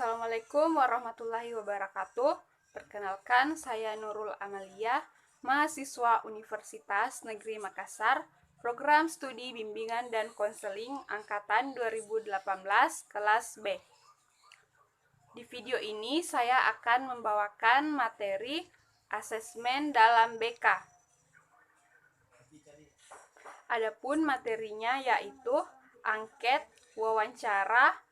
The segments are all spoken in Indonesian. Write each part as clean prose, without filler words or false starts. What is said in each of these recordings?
Assalamualaikum warahmatullahi wabarakatuh. Perkenalkan, saya Nurul Amalia, mahasiswa Universitas Negeri Makassar, Program Studi Bimbingan dan Konseling Angkatan 2018, kelas B. Di video ini saya akan membawakan materi asesmen dalam BK. Adapun materinya yaitu angket, wawancara,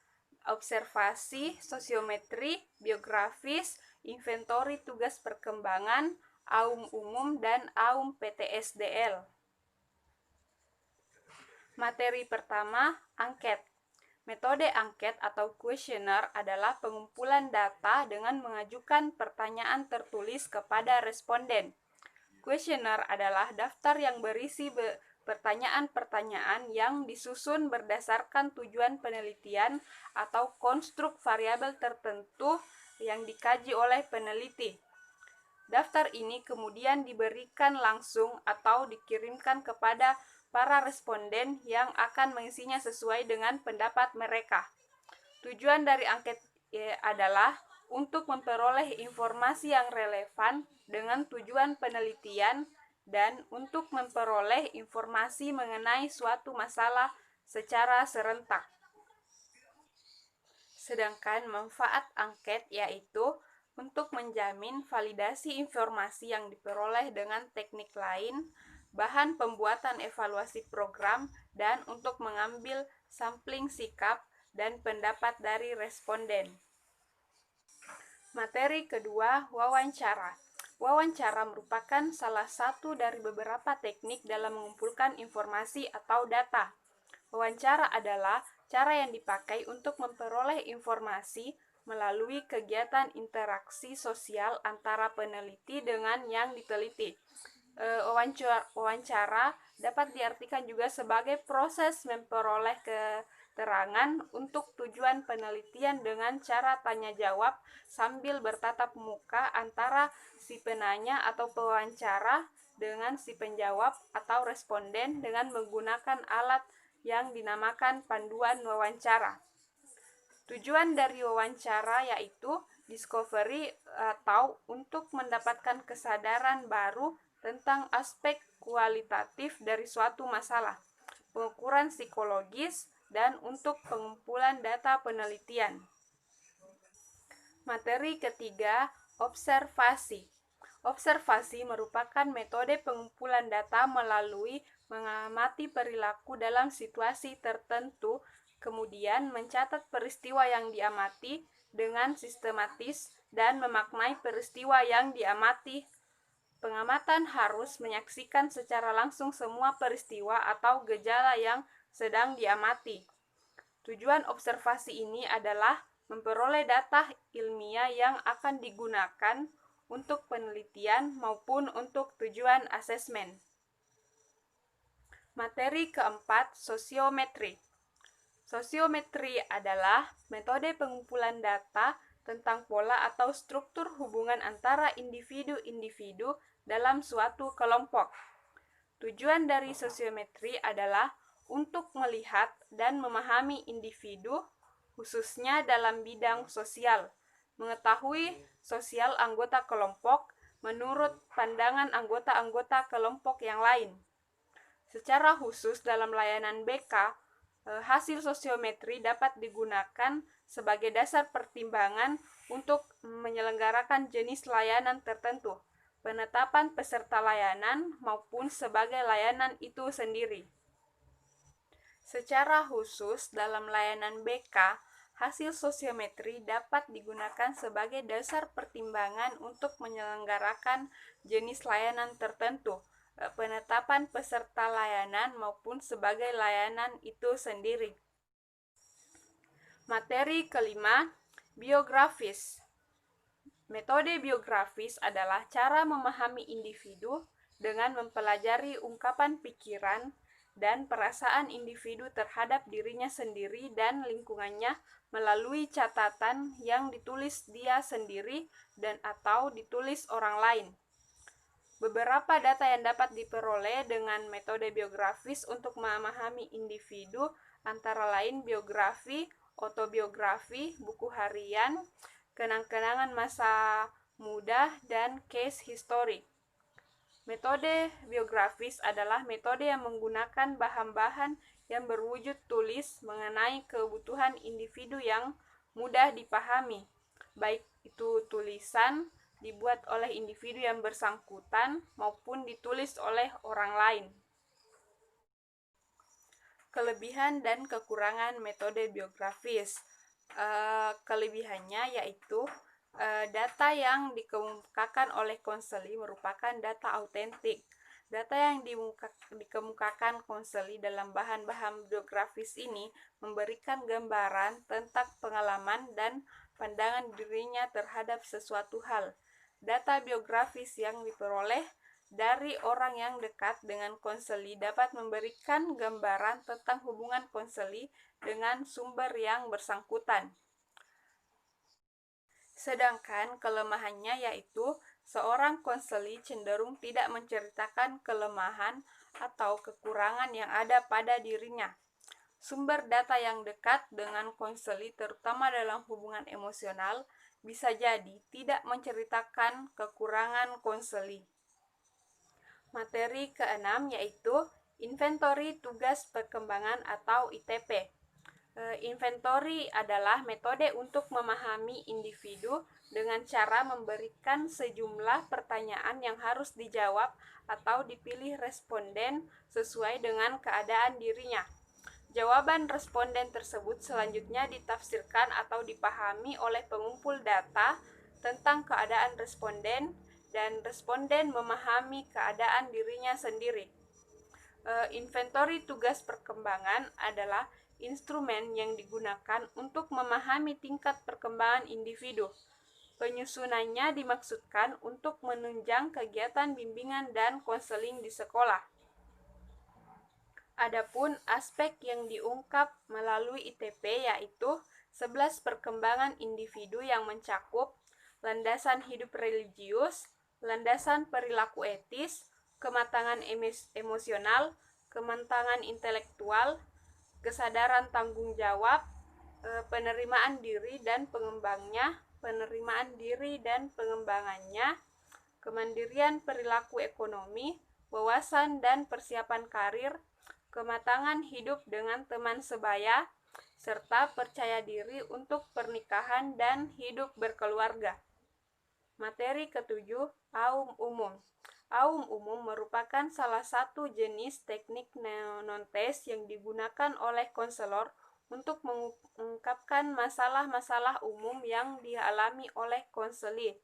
observasi, sosiometri, biografis, inventori tugas perkembangan, AUM umum, dan AUM PTSDL. Materi pertama, angket. Metode angket atau kuesioner adalah pengumpulan data dengan mengajukan pertanyaan tertulis kepada responden. Kuesioner adalah daftar yang berisi pertanyaan-pertanyaan yang disusun berdasarkan tujuan penelitian atau konstruk variabel tertentu yang dikaji oleh peneliti. Daftar ini kemudian diberikan langsung atau dikirimkan kepada para responden yang akan mengisinya sesuai dengan pendapat mereka. Tujuan dari angket adalah untuk memperoleh informasi yang relevan dengan tujuan penelitian dan untuk memperoleh informasi mengenai suatu masalah secara serentak. Sedangkan manfaat angket yaitu untuk menjamin validasi informasi yang diperoleh dengan teknik lain, bahan pembuatan evaluasi program, dan untuk mengambil sampling sikap dan pendapat dari responden. Materi kedua, wawancara. Wawancara merupakan salah satu dari beberapa teknik dalam mengumpulkan informasi atau data. Wawancara adalah cara yang dipakai untuk memperoleh informasi melalui kegiatan interaksi sosial antara peneliti dengan yang diteliti. Wawancara dapat diartikan juga sebagai proses memperoleh keterangan untuk tujuan penelitian dengan cara tanya jawab sambil bertatap muka antara si penanya atau pewawancara dengan si penjawab atau responden dengan menggunakan alat yang dinamakan panduan wawancara. Tujuan dari wawancara yaitu discovery atau untuk mendapatkan kesadaran baru tentang aspek kualitatif dari suatu masalah, pengukuran psikologis, dan untuk pengumpulan data penelitian. Materi ketiga, observasi. Observasi merupakan metode pengumpulan data melalui mengamati perilaku dalam situasi tertentu, kemudian mencatat peristiwa yang diamati dengan sistematis dan memaknai peristiwa yang diamati. Pengamatan harus menyaksikan secara langsung semua peristiwa atau gejala yang sedang diamati. Tujuan observasi ini adalah memperoleh data ilmiah yang akan digunakan untuk penelitian maupun untuk tujuan asesmen. Materi keempat, sosiometri. Sosiometri adalah metode pengumpulan data tentang pola atau struktur hubungan antara individu-individu dalam suatu kelompok. Tujuan dari sosiometri adalah untuk melihat dan memahami individu, khususnya dalam bidang sosial, mengetahui sosial anggota kelompok menurut pandangan anggota-anggota kelompok yang lain. Secara khusus dalam layanan BK, hasil sosiometri dapat digunakan sebagai dasar pertimbangan untuk menyelenggarakan jenis layanan tertentu, penetapan peserta layanan, maupun sebagai layanan itu sendiri. Secara khusus dalam layanan BK, hasil sosiometri dapat digunakan sebagai dasar pertimbangan untuk menyelenggarakan jenis layanan tertentu, penetapan peserta layanan, maupun sebagai layanan itu sendiri. Materi kelima, biografis. Metode biografis adalah cara memahami individu dengan mempelajari ungkapan pikiran dan perasaan individu terhadap dirinya sendiri dan lingkungannya melalui catatan yang ditulis dia sendiri dan atau ditulis orang lain. Beberapa data yang dapat diperoleh dengan metode biografis untuk memahami individu antara lain biografi, autobiografi, buku harian, kenang-kenangan masa muda, dan case history. Metode biografis adalah metode yang menggunakan bahan-bahan yang berwujud tulis mengenai kebutuhan individu yang mudah dipahami, baik itu tulisan dibuat oleh individu yang bersangkutan maupun ditulis oleh orang lain. Kelebihan dan kekurangan metode biografis. Kelebihannya yaitu data yang dikemukakan oleh konseli merupakan data autentik. Data yang dikemukakan konseli dalam bahan-bahan biografis ini memberikan gambaran tentang pengalaman dan pandangan dirinya terhadap sesuatu hal. Data biografis yang diperoleh dari orang yang dekat dengan konseli dapat memberikan gambaran tentang hubungan konseli dengan sumber yang bersangkutan. Sedangkan kelemahannya yaitu seorang konseli cenderung tidak menceritakan kelemahan atau kekurangan yang ada pada dirinya. Sumber data yang dekat dengan konseli, terutama dalam hubungan emosional, bisa jadi tidak menceritakan kekurangan konseli. Materi keenam yaitu inventory tugas perkembangan atau ITP. Inventory adalah metode untuk memahami individu dengan cara memberikan sejumlah pertanyaan yang harus dijawab atau dipilih responden sesuai dengan keadaan dirinya. Jawaban responden tersebut selanjutnya ditafsirkan atau dipahami oleh pengumpul data tentang keadaan responden, dan responden memahami keadaan dirinya sendiri. Inventory tugas perkembangan adalah instrumen yang digunakan untuk memahami tingkat perkembangan individu. Penyusunannya dimaksudkan untuk menunjang kegiatan bimbingan dan konseling di sekolah. Adapun aspek yang diungkap melalui ITP yaitu 11 perkembangan individu yang mencakup landasan hidup religius, landasan perilaku etis, kematangan emosional, kematangan intelektual, kesadaran tanggung jawab, penerimaan diri dan pengembangannya, kemandirian perilaku ekonomi, wawasan dan persiapan karir, kematangan hidup dengan teman sebaya, serta percaya diri untuk pernikahan dan hidup berkeluarga. Materi ketujuh, aum umum. Aum umum merupakan salah satu jenis teknik non-tes yang digunakan oleh konselor untuk mengungkapkan masalah-masalah umum yang dialami oleh konseli.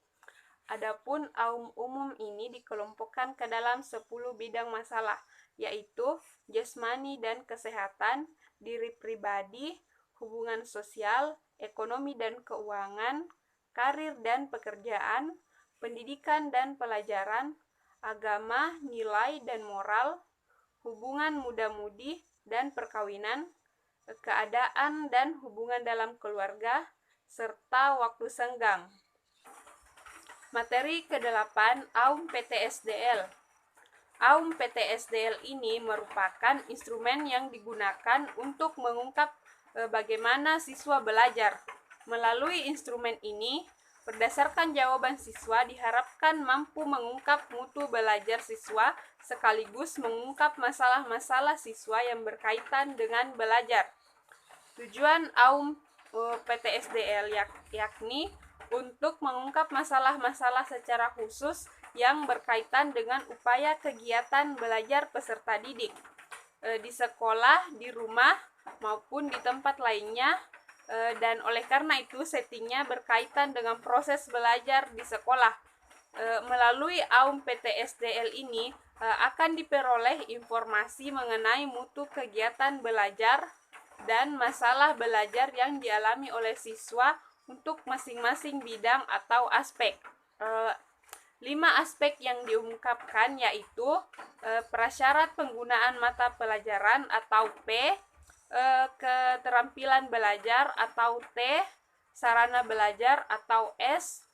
Adapun aum umum ini dikelompokkan ke dalam 10 bidang masalah, yaitu jasmani dan kesehatan, diri pribadi, hubungan sosial, ekonomi dan keuangan, karir dan pekerjaan, pendidikan dan pelajaran, agama, nilai dan moral, hubungan muda-mudi dan perkawinan, keadaan dan hubungan dalam keluarga, serta waktu senggang. Materi ke-8, Aum PTSDL. Aum PTSDL ini merupakan instrumen yang digunakan untuk mengungkap bagaimana siswa belajar. Melalui instrumen ini, berdasarkan jawaban siswa diharapkan mampu mengungkap mutu belajar siswa sekaligus mengungkap masalah-masalah siswa yang berkaitan dengan belajar. Tujuan Aum PTSDL yakni untuk mengungkap masalah-masalah secara khusus yang berkaitan dengan upaya kegiatan belajar peserta didik di sekolah, di rumah, maupun di tempat lainnya, dan oleh karena itu settingnya berkaitan dengan proses belajar di sekolah. Melalui Aum PTSDL ini akan diperoleh informasi mengenai mutu kegiatan belajar dan masalah belajar yang dialami oleh siswa untuk masing-masing bidang atau aspek. 5 aspek yang diungkapkan yaitu prasyarat penggunaan mata pelajaran atau P, keterampilan belajar atau T, sarana belajar atau S,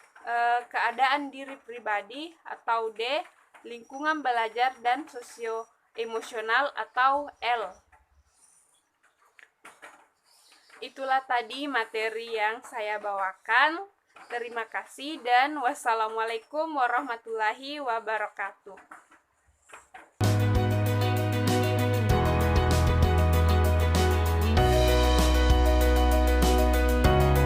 keadaan diri pribadi atau D, lingkungan belajar dan sosio-emosional atau L. Itulah tadi materi yang saya bawakan. Terima kasih dan wassalamualaikum warahmatullahi wabarakatuh.